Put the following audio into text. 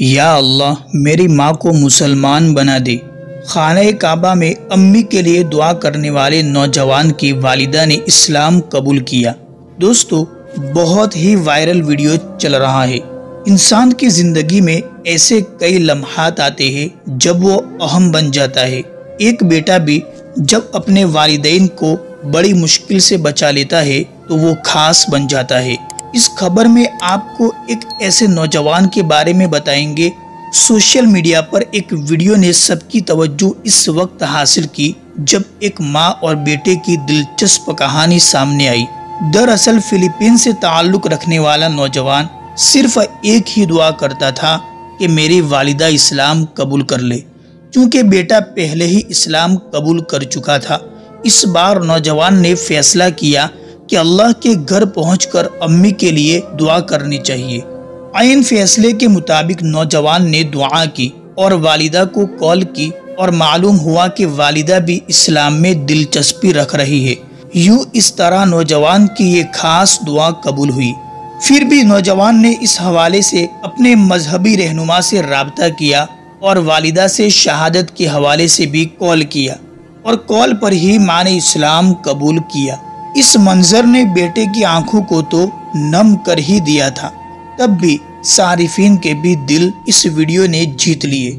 یا اللہ میری ماں کو مسلمان بنا دے۔ خانہ کعبہ میں امی کے لیے دعا کرنے والے نوجوان کی والدہ نے اسلام قبول کیا۔ دوستو، بہت ہی وائرل ویڈیو چل رہا ہے۔ انسان کی زندگی میں ایسے کئی لمحات آتے ہیں جب وہ اہم بن جاتا ہے۔ ایک بیٹا بھی جب اپنے والدین کو بڑی مشکل سے بچا لیتا ہے تو وہ خاص بن جاتا ہے۔ اس خبر میں آپ کو ایک ایسے نوجوان کے بارے میں بتائیں گے۔ سوشل میڈیا پر ایک ویڈیو نے سب کی توجہ اس وقت حاصل کی جب ایک ماں اور بیٹے کی دلچسپ کہانی سامنے آئی۔ دراصل فلپین سے تعلق رکھنے والا نوجوان صرف ایک ہی دعا کرتا تھا کہ میری والدہ اسلام قبول کر لے، کیونکہ بیٹا پہلے ہی اسلام قبول کر چکا تھا۔ اس بار نوجوان نے فیصلہ کیا کہ اللہ کے گھر پہنچ کر امی کے لیے دعا کرنی چاہیے۔ عین فیصلے کے مطابق نوجوان نے دعا کی اور والدہ کو کال کی اور معلوم ہوا کہ والدہ بھی اسلام میں دلچسپی رکھ رہی ہے۔ یوں اس طرح نوجوان کی یہ خاص دعا قبول ہوئی۔ پھر بھی نوجوان نے اس حوالے سے اپنے مذہبی رہنما سے رابطہ کیا اور والدہ سے شہادت کے حوالے سے بھی کال کیا، اور کال پر ہی ماں نے اسلام قبول کیا۔ اس منظر نے بیٹے کی آنکھوں کو تو نم کر ہی دیا تھا، تب بھی صارفین کے بھی دل اس ویڈیو نے جیت لیے۔